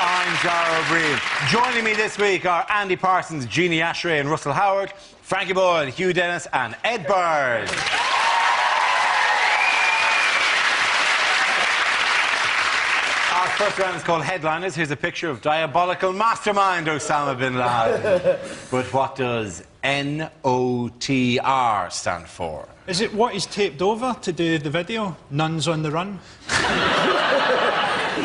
I'm Dara O'Brien. Joining me this week are Andy Parsons, Jeannie Ashray and Russell Howard, Frankie Boyle, Hugh Dennis and Ed Bird. Our first round is called Headliners. Here's a picture of diabolical mastermind Osama bin Laden. But what does NOTR stand for? Is it what he's taped over to do the video? Nuns on the Run?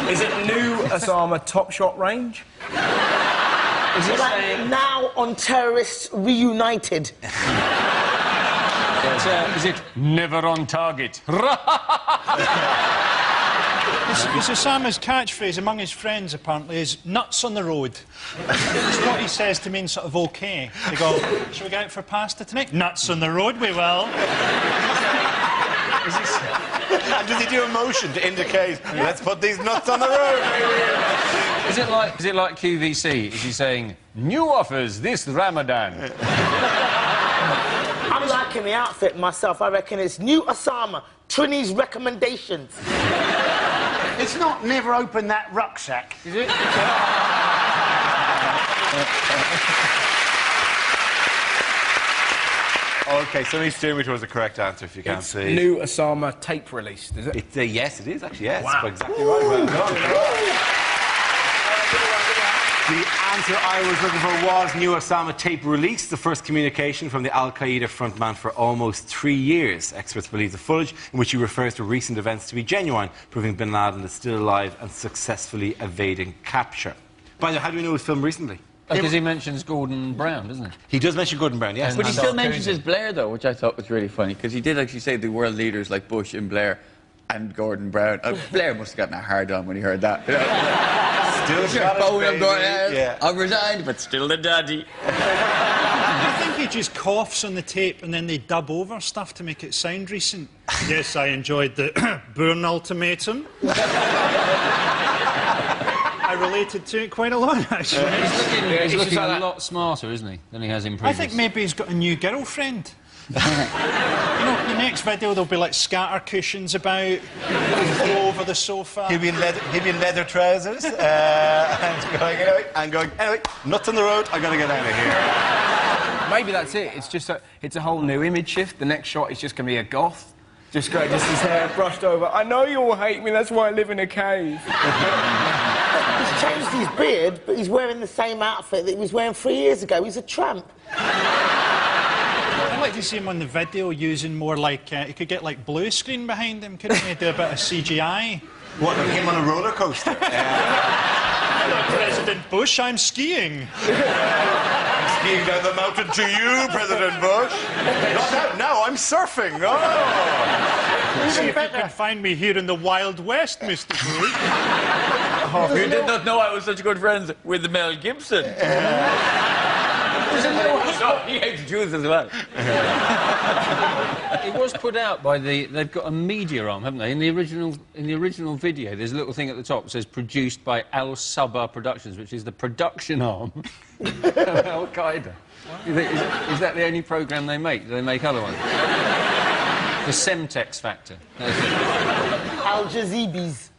Is it new Osama Top Shot range? Is it like now on Terrorists Reunited? Is it never on target? It's Osama's catchphrase among his friends, apparently, is nuts on the road. It's what he says to mean sort of OK. They go, shall we go out for pasta tonight? Nuts on the road, we will. And does he do a motion to indicate, let's put these nuts on the road? Is it like QVC? Is he saying, new offers this Ramadan? I'm liking the outfit myself. I reckon it's new Osama, Trini's recommendations. It's not never open that rucksack, is it? OK, somebody steer me towards the correct answer, if you can, please. New Osama tape released, is it? Yes, it is, actually, yes. Wow. Exactly right. Well done. The answer I was looking for was new Osama tape release, the first communication from the Al-Qaeda frontman for almost 3 years. Experts believe the footage, in which he refers to recent events, to be genuine, proving bin Laden is still alive and successfully evading capture. By the way, how do we know it was filmed recently? Because he mentions Gordon Brown, doesn't he? He does mention Gordon Brown, yes. But he still mentions his Blair, though, which I thought was really funny, because he did actually say the world leaders like Bush and Blair and Gordon Brown. Blair must have gotten a hard on when he heard that. Still I've resigned, but still the daddy. I think he just coughs on the tape and then they dub over stuff to make it sound recent. Yes, I enjoyed the Bourne ultimatum. I related to it quite a lot, actually. He's looking a lot smarter, isn't he, than he has in previous... I think maybe he's got a new girlfriend. You know, the next video there'll be like scatter cushions about, all over the sofa. He'll be in leather trousers and going, anyway, nuts on the road, I gotta get out of here. Maybe that's it. It's just it's a whole new image shift. The next shot is just going to be a goth. Just his hair brushed over. I know you all hate me, that's why I live in a cave. He's changed his beard, but he's wearing the same outfit that he was wearing 3 years ago. He's a tramp. I'd like to see him on the video using more like... he could get, like, blue screen behind him, couldn't he? Do a bit of CGI. What, like him on a roller coaster? President Bush, I'm skiing. Skiing down the mountain to you, President Bush. Not now, I'm surfing. Oh. See if you can find me here in the Wild West, Mr. Bush. You did not know I was such good friends with Mel Gibson. He hates Jews as well. It was put out by the... They've got a media arm, haven't they? In the original video, there's a little thing at the top that says produced by Al Sabah Productions, which is the production arm of Al-Qaeda. Is that the only programme they make? Do they make other ones? The Semtex Factor. Al Jazeebis.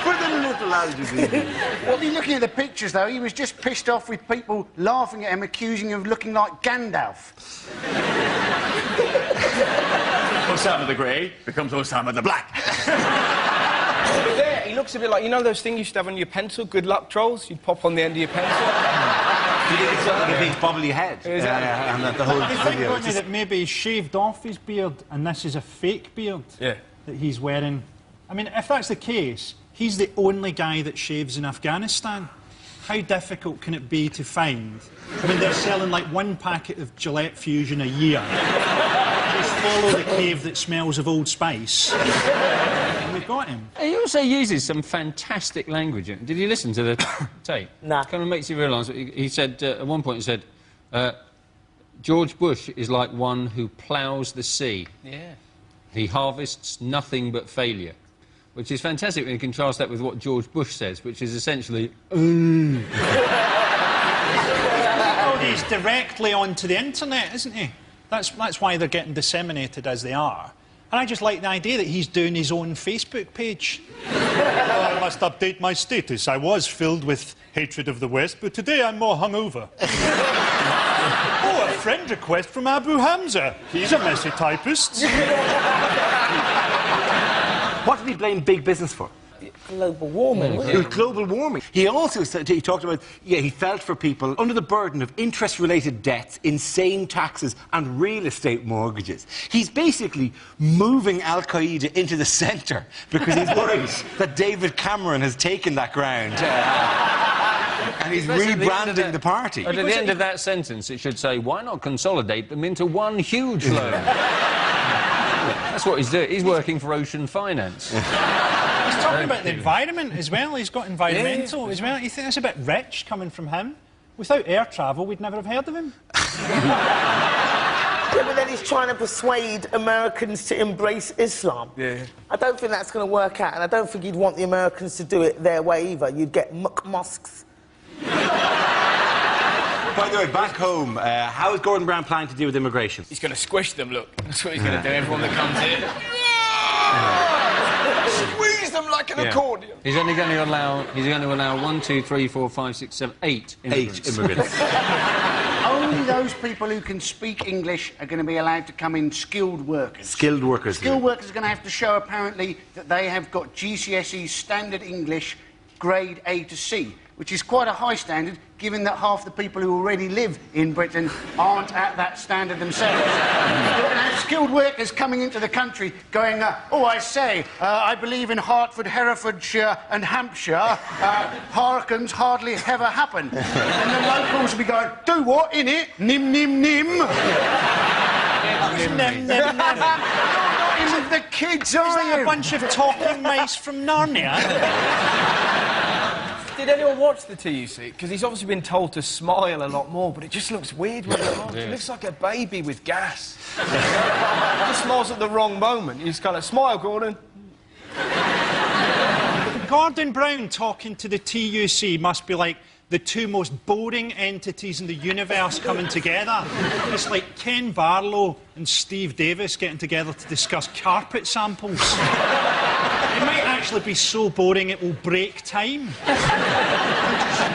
Put the little Al Jazeera. Well, looking at the pictures, though, he was just pissed off with people laughing at him, accusing him of looking like Gandalf. Osama the Grey becomes Osama the Black. There, he looks a bit like, you know those things you used to have on your pencil, good luck trolls? You'd pop on the end of your pencil. It's like a big bobbly head. And the whole I think, video. don't you, that maybe he shaved off his beard and this is a fake beard that he's wearing. I mean, if that's the case, he's the only guy that shaves in Afghanistan. How difficult can it be to find? I mean, they're selling like 1 packet of Gillette Fusion a year. Just follow the cave that smells of Old Spice. And we've got him. He also uses some fantastic language. Did you listen to the tape? Nah. It kind of makes you realise. He said, at one point, he said, George Bush is like one who ploughs the sea. Yeah. He harvests nothing but failure. Which is fantastic when you contrast that with what George Bush says, which is essentially... Well, he's directly onto the internet, isn't he? That's why they're getting disseminated as they are. And I just like the idea that he's doing his own Facebook page. Oh, I must update my status. I was filled with hatred of the West, but today I'm more hungover. Oh, a friend request from Abu Hamza. He's a messy typist. What did he blame big business for? Global warming. It was global warming. He also said, he talked about, he felt for people under the burden of interest-related debts, insane taxes and real estate mortgages. He's basically moving Al-Qaeda into the centre because he's worried that David Cameron has taken that ground. And he's rebranding the party. But at the end of that sentence, it should say, why not consolidate them into one huge loan? That's what he's doing. He's working for Ocean Finance. He's talking about the environment as well. He's got environmental as well. You think that's a bit rich coming from him? Without air travel, we'd never have heard of him. Yeah, but then he's trying to persuade Americans to embrace Islam. Yeah. I don't think that's going to work out, and I don't think you'd want the Americans to do it their way either. You'd get mosques. By the way, back home, how is Gordon Brown planning to deal with immigration? He's going to squish them, look. That's what he's going to do, everyone that comes in. Squeeze them like an accordion. He's only going to allow 1, 2, 3, 4, 5, 6, 7, 8 immigrants. 8 immigrants. Only those people who can speak English are going to be allowed to come in, skilled workers. Skilled workers. Skilled workers are going to have to show, apparently, that they have got GCSE standard English grade A to C, which is quite a high standard, given that half the people who already live in Britain aren't at that standard themselves. We're going to have skilled workers coming into the country going, oh, I say, I believe in Hertford, Herefordshire and Hampshire. Hurricanes hardly ever happen. And the locals will be going, do what, in it? Nim, nim, nim. Nim, nim, nim. The kids Is are that a bunch of talking mice from Narnia? Did anyone watch the TUC? Because he's obviously been told to smile a lot more, but it just looks weird when it looks. It looks like a baby with gas. He just smiles at the wrong moment. You just kind of smile, Gordon. Gordon Brown talking to the TUC must be like the two most boring entities in the universe coming together. It's like Ken Barlow and Steve Davis getting together to discuss carpet samples. It might actually be so boring it will break time.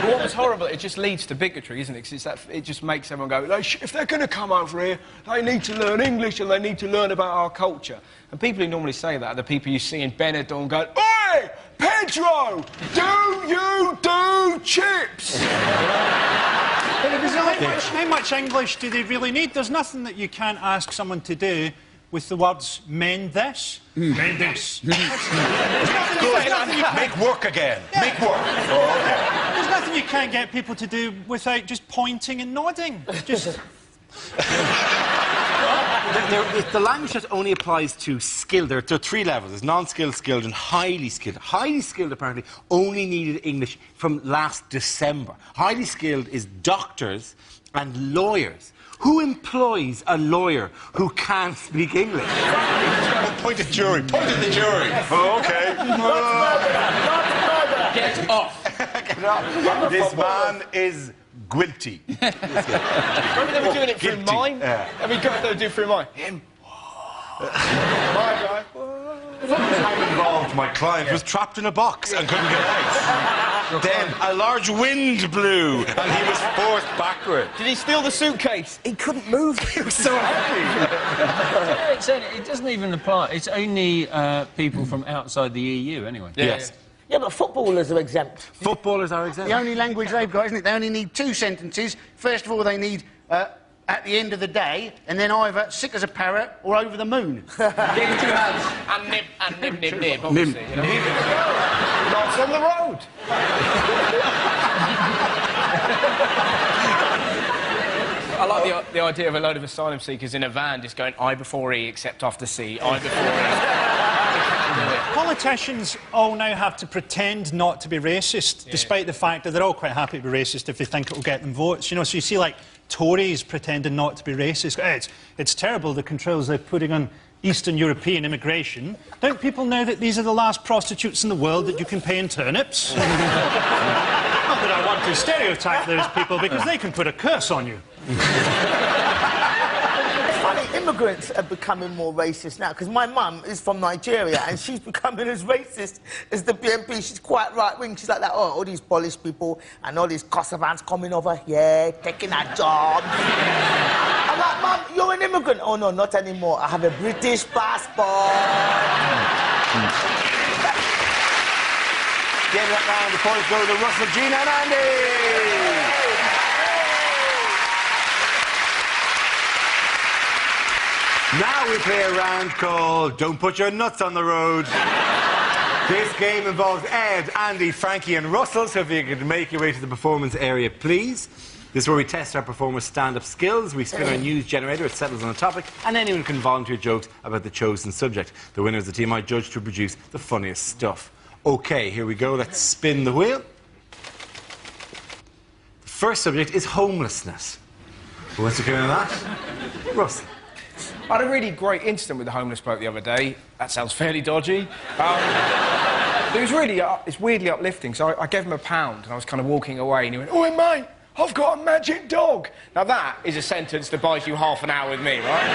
What was horrible, it just leads to bigotry, isn't it? 'Cause it just makes everyone go, if they're going to come over here, they need to learn English and they need to learn about our culture. And people who normally say that are the people you see in Benidorm going, oi, Pedro, do you do chips? How much English do they really need? There's nothing that you can't ask someone to do with the words mend this, mend this. Make work again. Yeah. Make work. Oh, okay. There's nothing you can't get people to do without just pointing and nodding. Just... The language that only applies to skilled. There are 3 levels. There's non-skilled, skilled and highly skilled. Highly skilled, apparently, only needed English from last December. Highly skilled is doctors and lawyers. Who employs a lawyer who can't speak English? Point at jury. Point at the jury. Oh, OK. Get off. Get off. This man is guilty. Remember they were doing it through mine? Yeah. I mean, they were doing it through mine. Him. My guy. I'm involved. My client was trapped in a box and couldn't get out. Then a large wind blew and he was forced backward. Did he steal the suitcase? He couldn't move. He was so happy. It doesn't even apply. It's only people from outside the EU, anyway. Yes. Yeah, but footballers are exempt. Footballers are exempt. The only language they've got, isn't it? They only need 2 sentences. First of all, they need at the end of the day, and then either sick as a parrot or over the moon. Give 2 hands. And nib, obviously. You know? Not on the road. I like the idea of a load of asylum seekers in a van just going I before E except after C, I before E. Politicians all now have to pretend not to be racist, despite the fact that they're all quite happy to be racist if they think it will get them votes. You know, so you see, like, Tories pretending not to be racist. It's terrible, the controls they're putting on Eastern European immigration. Don't people know that these are the last prostitutes in the world that you can pay in turnips? Not that I want to stereotype those people, because they can put a curse on you. It's funny, immigrants immigrants are becoming more racist now, because my mum is from Nigeria and she's becoming as racist as the BNP. She's quite right-wing. She's like that, oh, all these Polish people and all these Kosovans coming over here, taking our jobs. I'm like, Mum, you're an immigrant. Oh, no, not anymore. I have a British passport. Getting that round, the points go to Russell, Gina and Andy. Now we play a round called Don't Put Your Nuts on the Road. This game involves Ed, Andy, Frankie and Russell, so if you could make your way to the performance area, please. This is where we test our performers' stand-up skills. We spin our news generator, it settles on a topic, and anyone can volunteer jokes about the chosen subject. The winner is the team I judge to produce the funniest stuff. OK, here we go. Let's spin the wheel. The first subject is homelessness. Who wants to come in on that? Russell. I had a really great incident with the homeless bloke the other day. That sounds fairly dodgy. It was really, it's weirdly uplifting. So I gave him £1 and I was kind of walking away and he went, "Oi, mate, I've got a magic dog." Now that is a sentence that buys you half an hour with me, right?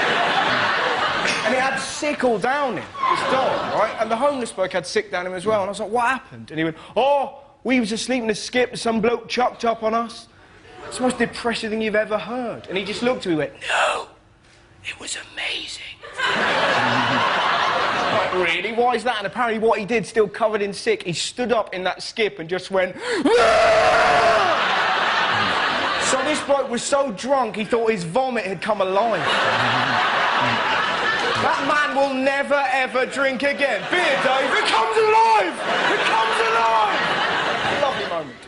And it had sick all down him, this dog, right? And the homeless bloke had sick down him as well. And I was like, "What happened?" And he went, "Oh, we was asleep in a skip and some bloke chucked up on us. It's the most depressing thing you've ever heard." And he just looked at me and went, "No, it was amazing." Like, really? Why is that? And apparently what he did, still covered in sick, he stood up in that skip and just went, "Ah!" So this bloke was so drunk he thought his vomit had come alive. That man will never, ever drink again. Beer, Dave, it comes alive! It comes alive! Lovely moment.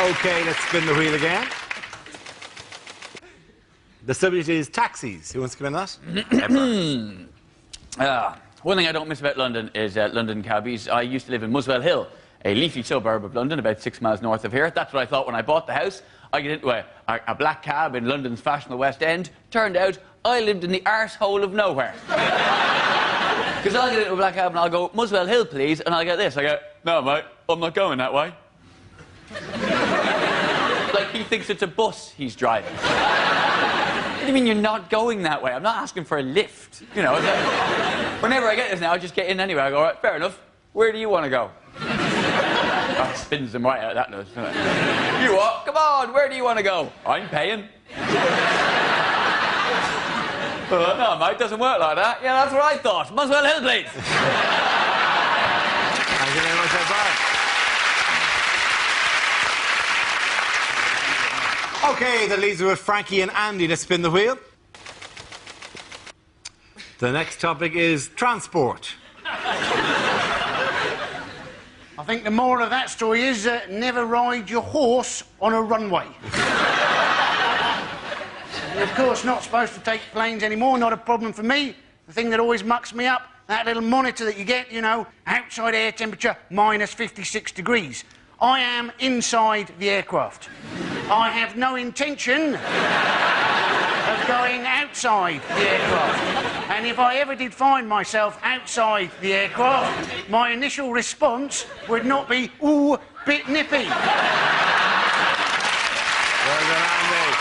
OK, let's spin the wheel again. The subject is taxis. Who wants to come in on that? One thing I don't miss about London is London cabbies. I used to live in Muswell Hill, a leafy suburb of London, about 6 miles north of here. That's what I thought when I bought the house. I get into a black cab in London's fashionable West End. Turned out I lived in the arsehole of nowhere. Because I'll get into a black cab and I'll go, "Muswell Hill, please," and I'll get this. I go, "No, mate, I'm not going that way." Like he thinks it's a bus he's driving. What do you mean you're not going that way? I'm not asking for a lift. You know, whenever I get this now, I just get in anyway. I go, "All right, fair enough. Where do you want to go?" That spins them right out, that does, doesn't it? "You what? Come on, where do you want to go?" "I'm paying." "No, mate, doesn't work like that." "Yeah, that's what I thought. Muswell Hill, please." Thank you very much, Ed. OK, that leaves us with Frankie and Andy to spin the wheel. The next topic is transport. I think the moral of that story is never ride your horse on a runway. You're, of course, not supposed to take planes anymore, not a problem for me. The thing that always mucks me up, that little monitor that you get, you know, outside air temperature, minus 56 degrees. I am inside the aircraft. I have no intention of going outside the aircraft. And if I ever did find myself outside the aircraft, my initial response would not be, "Ooh, bit nippy." Well done, Andy.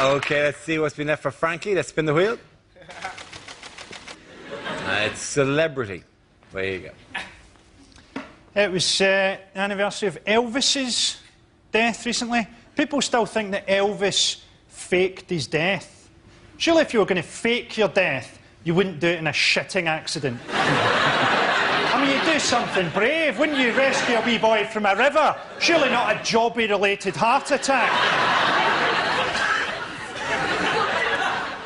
OK, let's see what's been left for Frankie. Let's spin the wheel. It's celebrity. There you go. It was the anniversary of Elvis's death recently. People still think that Elvis faked his death. Surely if you were going to fake your death, you wouldn't do it in a shitting accident. I mean, you'd do something brave, wouldn't you? Rescue a wee boy from a river. Surely not a jobby-related heart attack.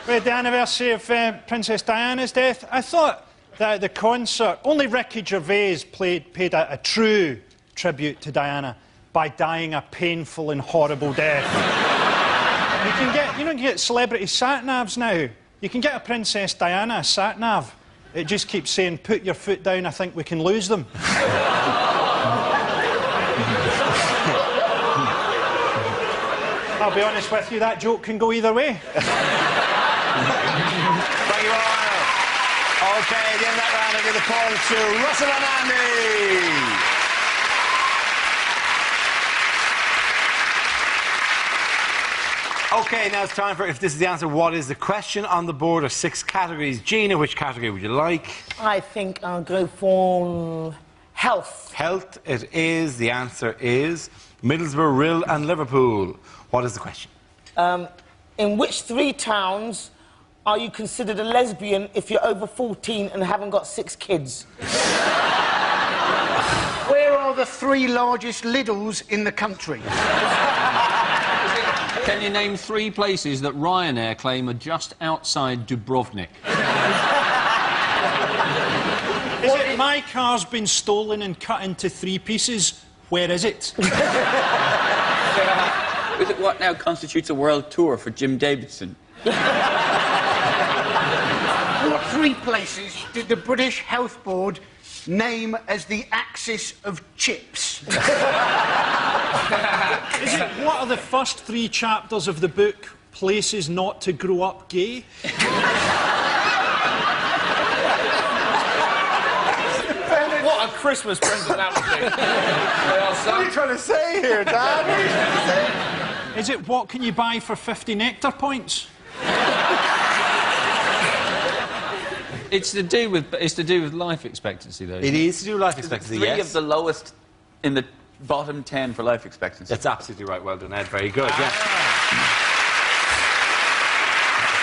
We had the anniversary of Princess Diana's death. I thought that at the concert, only Ricky Gervais paid a true tribute to Diana by dying a painful and horrible death. You don't get celebrity sat-navs now. You can get a Princess Diana sat-nav. It just keeps saying, "Put your foot down, I think we can lose them." I'll be honest with you, that joke can go either way. Thank you all. OK, at the end of that round, I give the points to Russell and Andy. OK, now it's time for, if this is the answer, what is the question? On the board are 6 categories. Gina, which category would you like? I think I'll go for health. Health it is. The answer is Middlesbrough, Rill and Liverpool. What is the question? In which 3 towns are you considered a lesbian if you're over 14 and haven't got 6 kids? Where are the 3 largest Lidls in the country? Can you name 3 places that Ryanair claim are just outside Dubrovnik? Is it my car's been stolen and cut into 3 pieces? Where is it? Is it what now constitutes a world tour for Jim Davidson? What 3 places did the British Health Board name as the axis of chips? Is it what are the first 3 chapters of the book Places Not to Grow Up Gay? What a Christmas present that would be. What are you trying to say here, Dad? What are you trying to say? Is it what can you buy for 50 nectar points? It's to do with life expectancy, though. It is to do with life expectancy, 3 yes. of the lowest in the bottom 10 for life expectancy. That's absolutely right. Well done, Ed. Very good, yeah.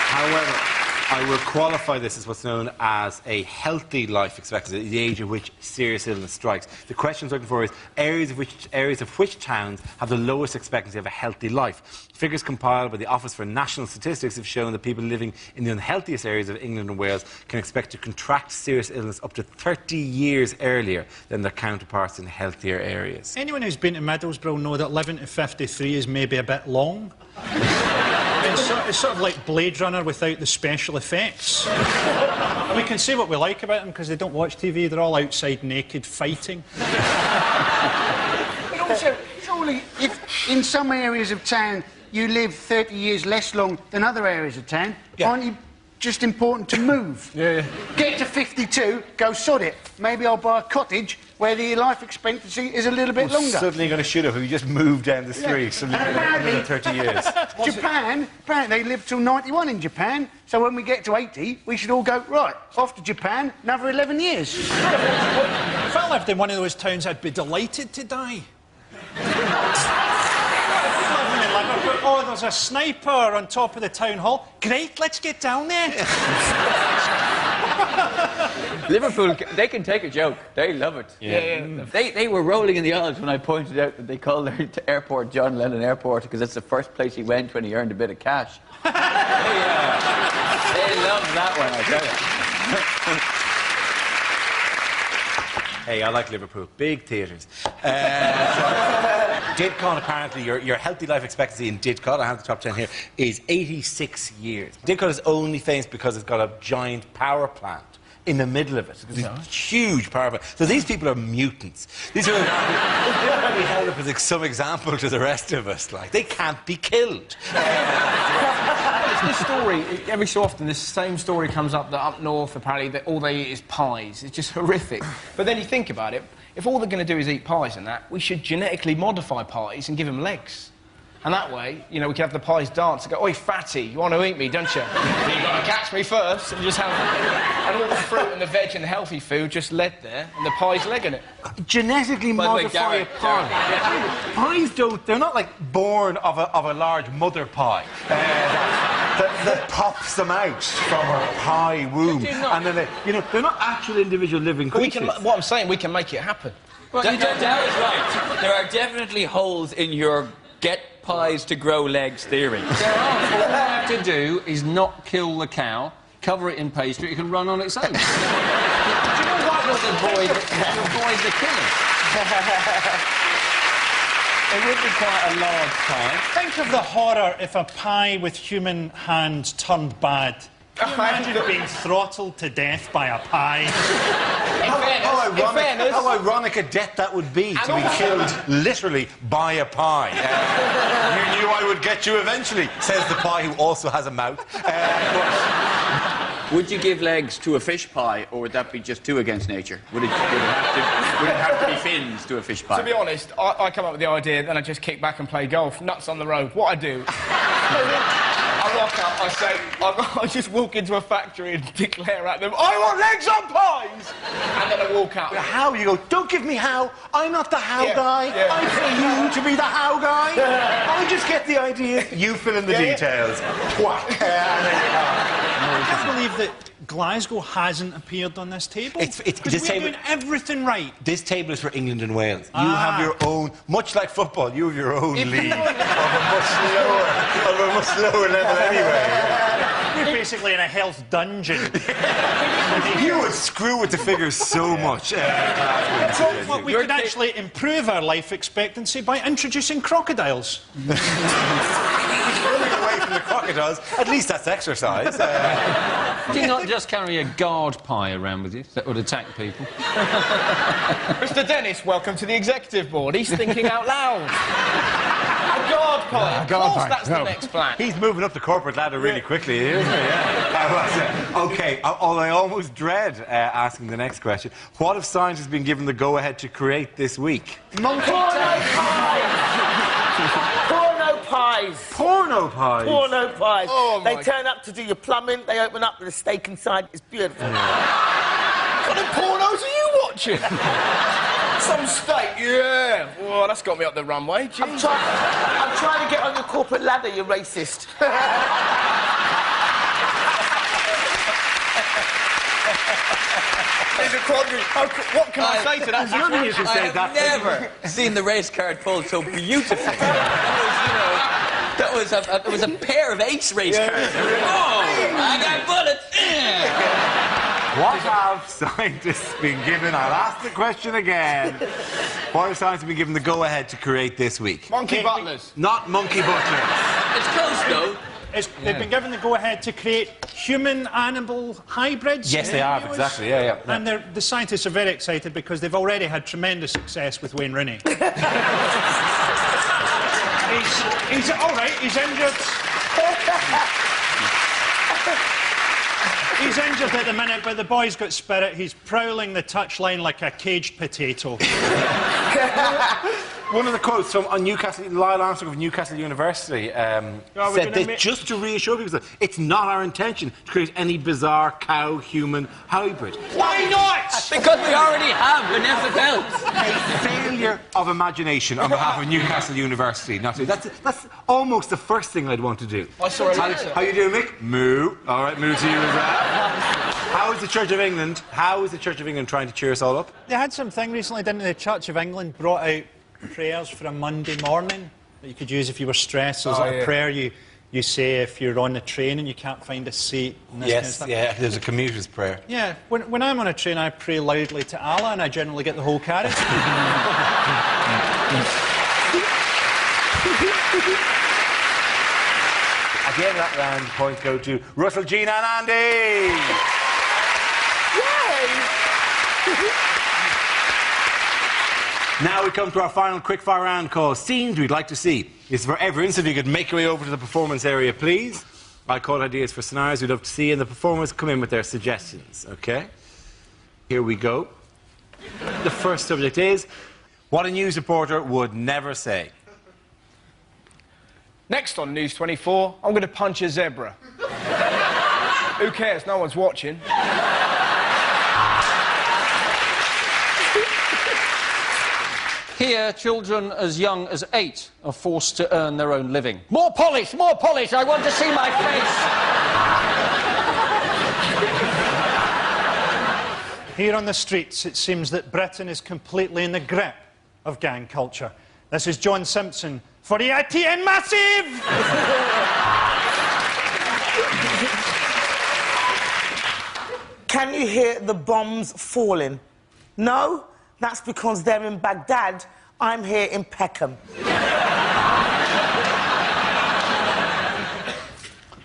However, I will qualify this as what's known as a healthy life expectancy, the age at which serious illness strikes. The question I'm looking for is areas of which towns have the lowest expectancy of a healthy life. Figures compiled by the Office for National Statistics have shown that people living in the unhealthiest areas of England and Wales can expect to contract serious illness up to 30 years earlier than their counterparts in healthier areas. Anyone who's been to Middlesbrough know that living to 53 is maybe a bit long. It's sort of like Blade Runner without the special effects. And we can say what we like about them because they don't watch TV, they're all outside naked fighting. But also, surely, if in some areas of town you live 30 years less long than other areas of town, aren't you just important to move? Yeah. Get to 52, go sod it. Maybe I'll buy a cottage where the life expectancy is a little bit longer. Suddenly going to shoot up if you just move down the street. Suddenly another 30 years. Japan, they live till 91 in Japan, so when we get to 80, we should all go, right, off to Japan, another 11 years. If I lived in one of those towns, I'd be delighted to die. Oh, there's a sniper on top of the town hall. Great, let's get down there. Liverpool, they can take a joke. They love it. Yeah. They were rolling in the aisles when I pointed out that they called their airport John Lennon Airport because it's the first place he went when he earned a bit of cash. They love that one, I tell you. Hey, I like Liverpool. Big theatres. Didcot, apparently, your healthy life expectancy in Didcot, I have the top 10 here, is 86 years. Didcot is only famous because it's got a giant power plant in the middle of it. It's a huge power plant. So these people are mutants. These are be held up as some example to the rest of us. Like, they can't be killed. This story, every so often, this same story comes up that up north, apparently, that all they eat is pies. It's just horrific. But then you think about it, if all they're going to do is eat pies and that, we should genetically modify pies and give them legs. And that way, you know, we can have the pies dance and go, oi, fatty, you want to eat me, don't you? You've got to catch me first, and just have... And all the fruit and the veg and the healthy food just led there, and the pie's legging it. Genetically modify a pie. Pies don't... They're not, like, born of a large mother pie. That pops them out from her pie womb. And then, they're not actual individual living creatures. What I'm saying, we can make it happen. Well, you don't doubt it, right. There are definitely holes in your get pies to grow legs theory. All you have to do is not kill the cow, cover it in pastry, it can run on its own. Do you know what would avoid the killing? It would be quite a large pie. Think of the horror if a pie with human hands turned bad. Can you imagine being throttled to death by a pie? How ironic a death that would be to be killed literally by a pie. You knew I would get you eventually, says the pie who also has a mouth. Would you give legs to a fish pie, or would that be just two against nature? Would it have to be fins to a fish pie? To be honest, I come up with the idea, then I just kick back and play golf, nuts on the road. What I do... I rock up, I say, I just walk into a factory and declare at them, I want legs on pies! And then I walk out. How? You go, don't give me how. I'm not the how guy. Yeah. I pay you to be the how guy. I just get the idea. You fill in the details. Whack. I can't believe that Glasgow hasn't appeared on this table. This we're table, doing everything right. This table is for England and Wales. You have your own, much like football, you have your own league of a much lower level anyway. We're basically in a health dungeon. You would screw with the figures so much. Well, we could actually improve our life expectancy by introducing crocodiles. Running away from the crocodiles, at least that's exercise. Do you not just carry a guard pie around with you that would attack people? Mr. Dennis, welcome to the executive board. He's thinking out loud. A guard pie. Of course, that's the next plan. He's moving up the corporate ladder really quickly, isn't he? Yeah. OK, I almost dread asking the next question. What have scientists been given the go-ahead to create this week? Monkey Porno pies. Porno pies? Porno pies. Oh, they turn up to do your plumbing, they open up with a steak inside. It's beautiful. What kind of pornos are you watching? Some steak, yeah. Well, that's got me up the runway. I'm trying to get on your corporate ladder, you racist. There's a quandary. What can I say to that? There's nothing you can say to that. I've never seen the race card pulled so beautifully. That was a pair of ace race cards. Oh, I got bullets. What have scientists been given? I'll ask the question again. What have scientists been given the go-ahead to create this week? Monkey butlers. Not monkey butlers. It's close, though. They've been given the go-ahead to create human-animal hybrids. Yes, they have, exactly, yeah. And the scientists are very excited because they've already had tremendous success with Wayne Rooney. He's all right, he's injured. He's injured at the minute, but the boy's got spirit. He's prowling the touchline like a caged potato. One of the quotes from Lyle Armstrong of Newcastle University said that just to reassure people, it's not our intention to create any bizarre cow-human hybrid. Why not? Because we already have an else. A failure of imagination on behalf of Newcastle University. Not to, that's almost the first thing I'd want to do. I saw a letter. How you doing, Mick? Moo. All right, moo to you as well. How is the Church of England? How is the Church of England trying to cheer us all up? They had something recently, didn't they? The Church of England brought out prayers for a Monday morning that you could use if you were stressed. There's a prayer you say if you're on the train and you can't find a seat. And this kind of stuff. Yeah, there's a commuter's prayer. Yeah, when I'm on a train, I pray loudly to Allah and I generally get the whole carriage. Again, that round points go to Russell, Gina and Andy. Now we come to our final quickfire round called Scenes We'd Like to See. It's for everyone, so if you could make your way over to the performance area, please. I call ideas for scenarios we'd love to see, and the performers come in with their suggestions, OK? Here we go. The first subject is what a news reporter would never say. Next on News 24, I'm going to punch a zebra. Who cares? No one's watching. Here, children as young as 8 are forced to earn their own living. More polish! More polish! I want to see my face! Here on the streets, it seems that Britain is completely in the grip of gang culture. This is John Simpson for the ITN Massive! Can you hear the bombs falling? No? That's because they're in Baghdad. I'm here in Peckham.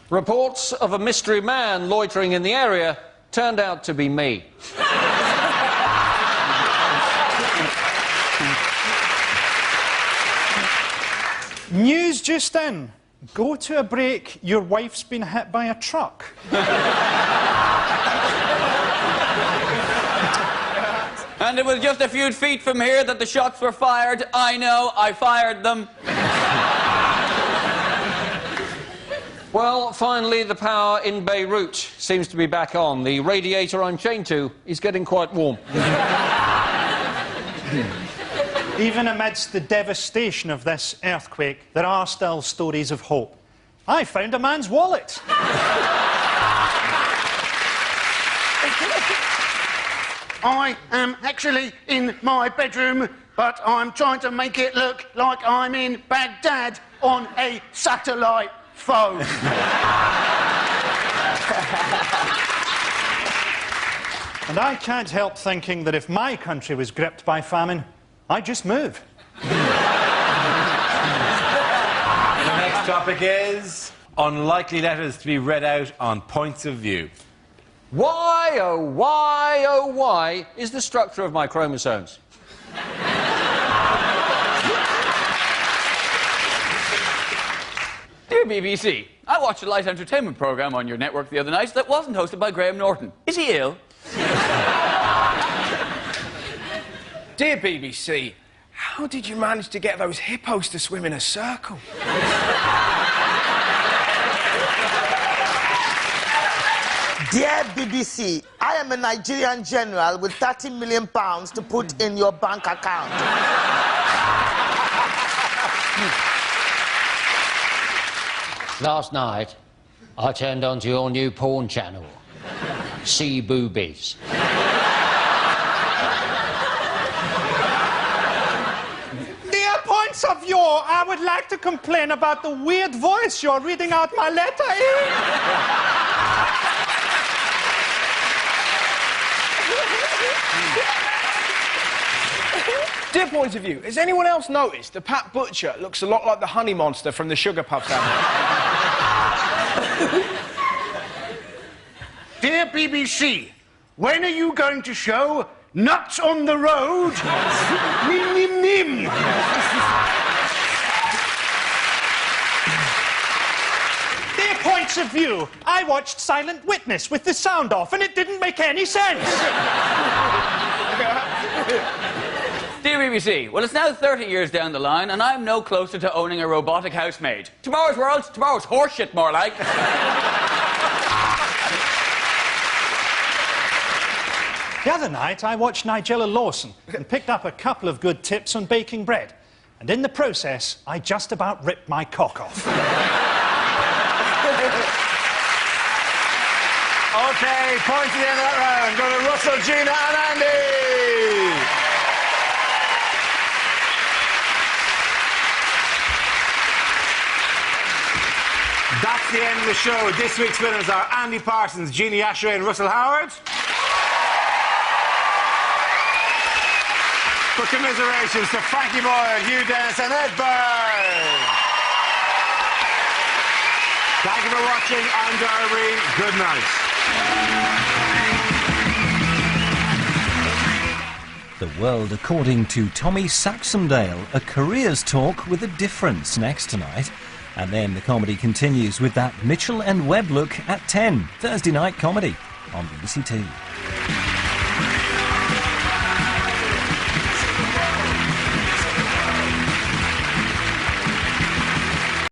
Reports of a mystery man loitering in the area turned out to be me. News just in. Go to a break, your wife's been hit by a truck. And it was just a few feet from here that the shots were fired. I know, I fired them. Well, finally, the power in Beirut seems to be back on. The radiator I'm chained to is getting quite warm. Even amidst the devastation of this earthquake, there are still stories of hope. I found a man's wallet. I am actually in my bedroom, but I'm trying to make it look like I'm in Baghdad on a satellite phone. And I can't help thinking that if my country was gripped by famine, I'd just move. The next topic is unlikely letters to be read out on points of view. Why, oh why is the structure of my chromosomes? Dear BBC, I watched a light entertainment programme on your network the other night that wasn't hosted by Graham Norton. Is he ill? Dear BBC, how did you manage to get those hippos to swim in a circle? Dear BBC, I am a Nigerian general with £30 million to put in your bank account. Last night, I turned onto your new porn channel, See Boobies. Dear points of view, I would like to complain about the weird voice you're reading out my letter in. Dear Point of View, has anyone else noticed that Pat Butcher looks a lot like the honey monster from the Sugar Puffs album? Dear BBC, when are you going to show Nuts on the Road? Nim, nim, nim. Dear points of view, I watched Silent Witness with the sound off and it didn't make any sense. Dear BBC, well, it's now 30 years down the line, and I'm no closer to owning a robotic housemaid. Tomorrow's world, tomorrow's horseshit, more like. The other night, I watched Nigella Lawson and picked up a couple of good tips on baking bread. And in the process, I just about ripped my cock off. OK, point to the end of that round. Go to Russell, Gina and Andy. That's the end of the show. This week's winners are Andy Parsons, Jeannie Ashray and Russell Howard. For commiserations to Frankie Boyle, Hugh Dennis and Ed Byrne. Thank you for watching. I'm Darby. Good night. The World According to Tommy Saxondale, a careers talk with a difference next tonight. And then the comedy continues with that Mitchell and Webb look at 10, Thursday night comedy on BBC Two.